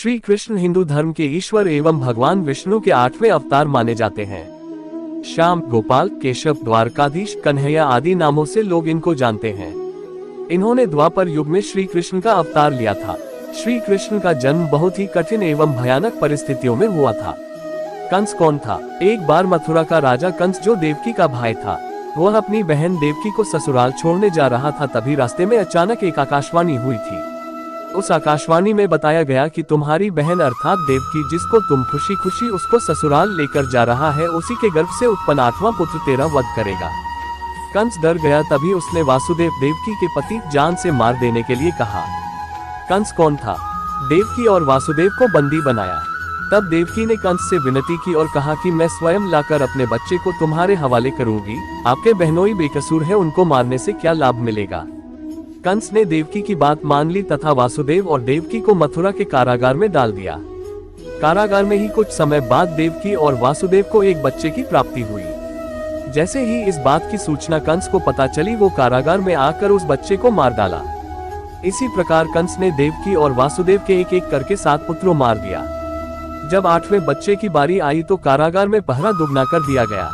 श्री कृष्ण हिंदू धर्म के ईश्वर एवं भगवान विष्णु के 8वें अवतार माने जाते हैं। श्याम, गोपाल, केशव, द्वारकाधीश, कन्हैया आदि नामों से लोग इनको जानते हैं। इन्होंने द्वापर युग में श्री कृष्ण का अवतार लिया था। श्री कृष्ण का जन्म बहुत ही कठिन एवं भयानक परिस्थितियों में हुआ था। कंस कौन था? एक बार मथुरा का राजा कंस, जो देवकी का भाई था, वह अपनी बहन देवकी को ससुराल छोड़ने जा रहा था। तभी रास्ते में अचानक एक आकाशवाणी हुई थी। उस आकाशवाणी में बताया गया कि तुम्हारी बहन अर्थात देवकी, जिसको तुम खुशी खुशी उसको ससुराल लेकर जा रहा है, उसी के गर्भ से उत्पन्न 8वां पुत्र तेरा वध करेगा। कंस डर गया। तभी उसने वासुदेव, देवकी के पति, जान से मार देने के लिए कहा। कंस कौन था? देवकी और वासुदेव को बंदी बनाया। तब देवकी ने कंस से विनती की और कहा कि मैं स्वयं लाकर अपने बच्चे को तुम्हारे हवाले करूंगी। आपके बहनोई बेकसूर है, उनको मारने से क्या लाभ मिलेगा? कंस ने देवकी की बात मान ली तथा वासुदेव और देवकी को मथुरा के कारागार में डाल दिया। कारागार में ही कुछ समय बाद देवकी और वासुदेव को एक बच्चे की प्राप्ति हुई। जैसे ही इस बात की सूचना कंस को पता चली, वो कारागार में आकर उस बच्चे को मार डाला। इसी प्रकार कंस ने देवकी और वासुदेव के एक एक करके 7 पुत्रों मार दिया। जब 8वें बच्चे की बारी आई तो कारागार में पहरा दुगना कर दिया गया।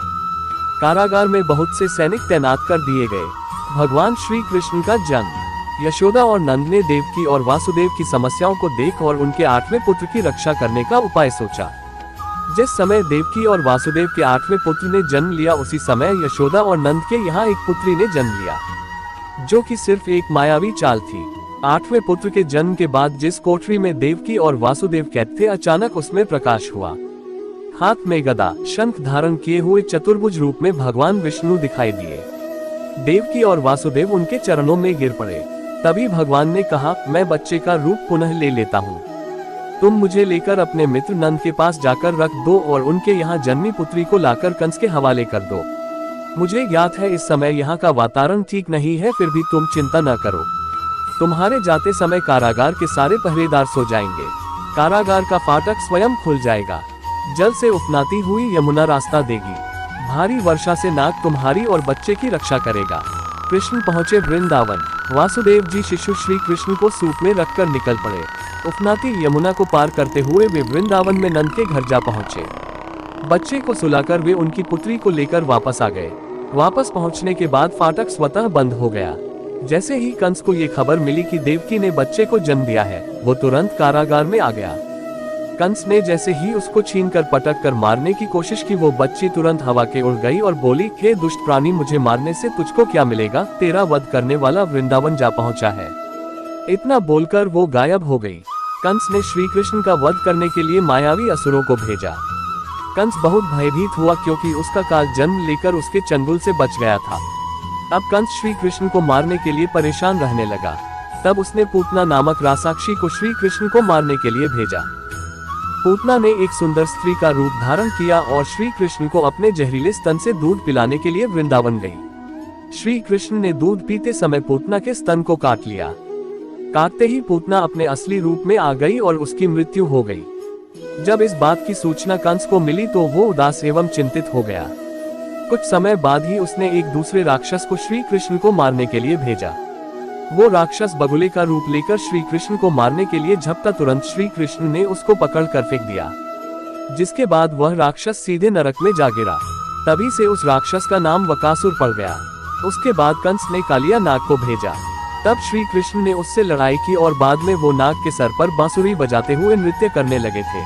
कारागार में बहुत से सैनिक तैनात कर दिए गए। भगवान श्री कृष्ण का जन्म। यशोदा और नंद ने देवकी और वासुदेव की समस्याओं को देख और उनके 8वें पुत्र की रक्षा करने का उपाय सोचा। जिस समय देवकी और वासुदेव के 8वें पुत्र ने जन्म लिया, उसी समय यशोदा और नंद के यहाँ एक पुत्री ने जन्म लिया, जो कि सिर्फ एक मायावी चाल थी। 8वें पुत्र के जन्म के बाद जिस कोठरी में देवकी और वासुदेव कैद थे, अचानक उसमें प्रकाश हुआ। हाथ में गदा, शंख धारण किए हुए चतुर्भुज रूप में भगवान विष्णु दिखाई दिए। देवकी और वासुदेव उनके चरणों में गिर पड़े। तभी भगवान ने कहा, मैं बच्चे का रूप पुनः ले लेता हूँ। तुम मुझे लेकर अपने मित्र नंद के पास जाकर रख दो और उनके यहाँ जन्मी पुत्री को लाकर कंस के हवाले कर दो। मुझे ज्ञात है इस समय यहाँ का वातावरण ठीक नहीं है, फिर भी तुम चिंता न करो। तुम्हारे जाते समय कारागार के सारे पहरेदार सो जाएंगे। कारागार का फाटक स्वयं खुल जाएगा। जल से उफनाती हुई यमुना रास्ता देगी। भारी वर्षा से नाग तुम्हारी और बच्चे की रक्षा करेगा। कृष्ण पहुँचे वृंदावन। वासुदेव जी शिशु श्री कृष्ण को सूप में रखकर निकल पड़े। उफनाती यमुना को पार करते हुए वे वृंदावन में नंद के घर जा पहुँचे। बच्चे को सुलाकर वे उनकी पुत्री को लेकर वापस आ गए। वापस पहुँचने के बाद फाटक स्वतः बंद हो गया। जैसे ही कंस को ये खबर मिली कि देवकी ने बच्चे को जन्म दिया है, वो तुरंत कारागार में आ गया। कंस ने जैसे ही उसको छीनकर पटक कर मारने की कोशिश की, वो बच्ची तुरंत हवा के उड़ गई और बोली, हे दुष्ट प्राणी, मुझे मारने से तुझको क्या मिलेगा? तेरा वध करने वाला वृंदावन जा पहुंचा है। इतना बोलकर वो गायब हो गई। कंस ने श्री कृष्ण का वध करने के लिए मायावी असुरों को भेजा। कंस बहुत भयभीत हुआ, क्योंकि उसका काल जन्म लेकर उसके चंगुल से बच गया था। अब कंस श्री कृष्ण को मारने के लिए परेशान रहने लगा। तब उसने पूतना नामक राक्षसी को श्री कृष्ण को मारने के लिए भेजा। पूतना ने एक सुंदर स्त्री का रूप धारण किया और श्री कृष्ण को अपने जहरीले स्तन से दूध पिलाने के लिए वृंदावन गई। श्री कृष्ण ने दूध पीते समय पूतना के स्तन को काट लिया। काटते ही पूतना अपने असली रूप में आ गई और उसकी मृत्यु हो गई। जब इस बात की सूचना कंस को मिली तो वो उदास एवं चिंतित हो गया। कुछ समय बाद ही उसने एक दूसरे राक्षस को श्री कृष्ण को मारने के लिए भेजा। वो राक्षस बगुले का रूप लेकर श्री कृष्ण को मारने के लिए झपटा। तुरंत श्री कृष्ण ने उसको पकड़कर फेंक दिया, जिसके बाद वह राक्षस सीधे नरक में जा गिरा। तभी से उस राक्षस का नाम वकासुर पड़ गया। उसके बाद कंस ने कालिया नाग को भेजा। तब श्री कृष्ण ने उससे लड़ाई की और बाद में वो नाग के सर पर बांसुरी बजाते हुए नृत्य करने लगे थे।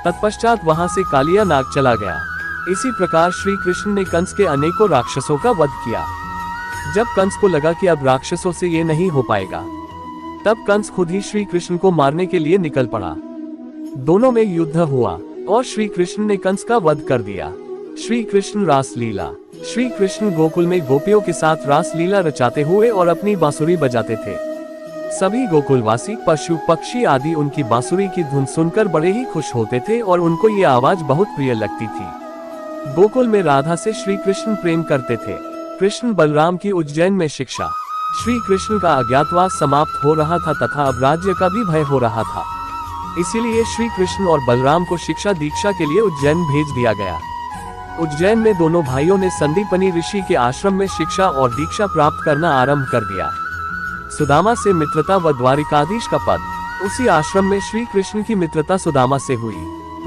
तत्पश्चात वहां से कालिया नाग चला गया। इसी प्रकार श्री कृष्ण ने कंस के अनेकों राक्षसों का वध किया। जब कंस को लगा कि अब राक्षसों से ये नहीं हो पाएगा, तब कंस खुद ही श्री कृष्ण को मारने के लिए निकल पड़ा। दोनों में युद्ध हुआ और श्री कृष्ण ने कंस का वध कर दिया। श्री कृष्ण रासलीला। श्री कृष्ण गोकुल में गोपियों के साथ रासलीला रचाते हुए और अपनी बांसुरी बजाते थे। सभी गोकुलवासी पशु पक्षी आदि उनकी बांसुरी की धुन सुनकर बड़े ही खुश होते थे और उनको ये आवाज बहुत प्रिय लगती थी। गोकुल में राधा से श्री कृष्ण प्रेम करते थे। कृष्ण बलराम की उज्जैन में शिक्षा। श्री कृष्ण का अज्ञातवास समाप्त हो रहा था तथा अब राज्य का भी भय हो रहा था। इसीलिए श्री कृष्ण और बलराम को शिक्षा दीक्षा के लिए उज्जैन भेज दिया गया। उज्जैन में दोनों भाइयों ने संदीपनी ऋषि के आश्रम में शिक्षा और दीक्षा प्राप्त करना आरंभ कर दिया। सुदामा से मित्रता व द्वारिकाधीश का पद। उसी आश्रम में श्री कृष्ण की मित्रता सुदामा से हुई।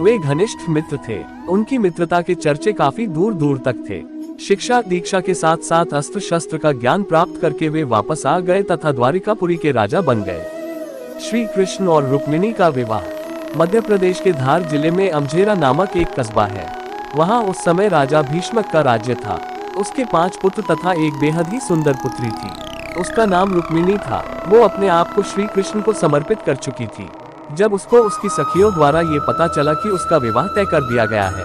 वे घनिष्ठ मित्र थे। उनकी मित्रता के चर्चे काफी दूर दूर तक थे। शिक्षा दीक्षा के साथ साथ अस्त्र शस्त्र का ज्ञान प्राप्त करके वे वापस आ गए तथा द्वारिकापुरी के राजा बन गए। श्री कृष्ण और रुक्मिणी का विवाह। मध्य प्रदेश के धार जिले में अमझेरा नामक एक कस्बा है। वहाँ उस समय राजा भीष्मक का राज्य था। उसके 5 पुत्र तथा एक बेहद ही सुंदर पुत्री थी। उसका नाम रुक्मिणी था। वो अपने आप को श्री कृष्ण को समर्पित कर चुकी थी। जब उसको उसकी सखियों द्वारा ये पता चला कि उसका विवाह तय कर दिया गया है,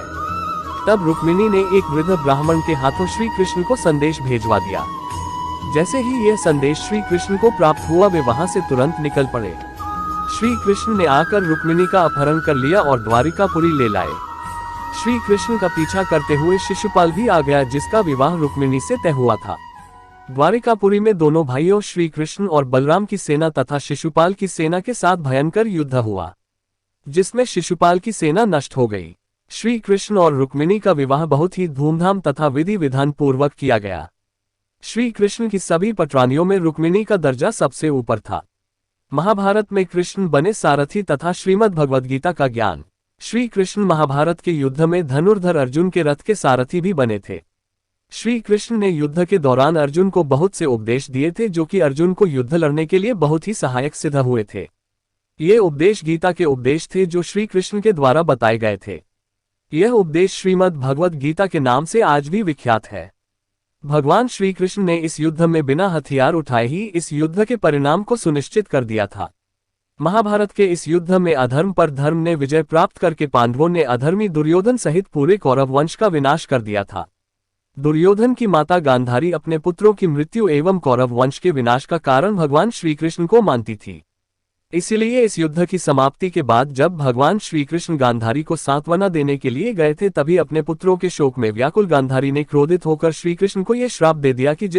तब रुक्मिणी ने एक वृद्ध ब्राह्मण के हाथों श्री कृष्ण को संदेश भेजवा दिया। जैसे ही यह संदेश श्री कृष्ण को प्राप्त हुआ, वे वहां से तुरंत निकल पड़े। श्री कृष्ण ने आकर रुक्मिणी का अपहरण कर लिया और द्वारिकापुरी ले लाए। श्री कृष्ण का पीछा करते हुए शिशुपाल भी आ गया, जिसका विवाह रुक्मिणी से तय हुआ था। द्वारिकापुरी में दोनों भाइयों श्री कृष्ण और बलराम की सेना तथा शिशुपाल की सेना के साथ भयंकर युद्ध हुआ, जिसमें शिशुपाल की सेना नष्ट हो गई। श्री कृष्ण और रुक्मिणी का विवाह बहुत ही धूमधाम तथा विधि विधान पूर्वक किया गया। श्री कृष्ण की सभी पटरानियों में रुक्मिणी का दर्जा सबसे ऊपर था। महाभारत में कृष्ण बने सारथी तथा श्रीमद् भगवद गीता का ज्ञान। श्री कृष्ण महाभारत के युद्ध में धनुर्धर अर्जुन के रथ के सारथी भी बने थे। श्री कृष्ण ने युद्ध के दौरान अर्जुन को बहुत से उपदेश दिए थे, जो कि अर्जुन को युद्ध लड़ने के लिए बहुत ही सहायक सिद्ध हुए थे। ये उपदेश गीता के उपदेश थे जो श्री कृष्ण के द्वारा बताए गए थे। यह उपदेश श्रीमद् भगवद गीता के नाम से आज भी विख्यात है। भगवान श्री कृष्ण ने इस युद्ध में बिना हथियार उठाए ही इस युद्ध के परिणाम को सुनिश्चित कर दिया था। महाभारत के इस युद्ध में अधर्म पर धर्म ने विजय प्राप्त करके पांडवों ने अधर्मी दुर्योधन सहित पूरे कौरव वंश का विनाश कर दिया था। दुर्योधन की माता गांधारी अपने पुत्रों की मृत्यु एवं कौरव वंश के विनाश का कारण भगवान श्री कृष्ण को मानती थी। इसलिए इस युद्ध की समाप्ति के बाद जब भगवान श्री कृष्ण गांधारी को सांत्वना देने के लिए गए थे, तभी अपने पुत्रों के शोक में व्याकुल गांधारी ने क्रोधित होकर श्री कृष्ण को यह श्राप दे दिया कि जिस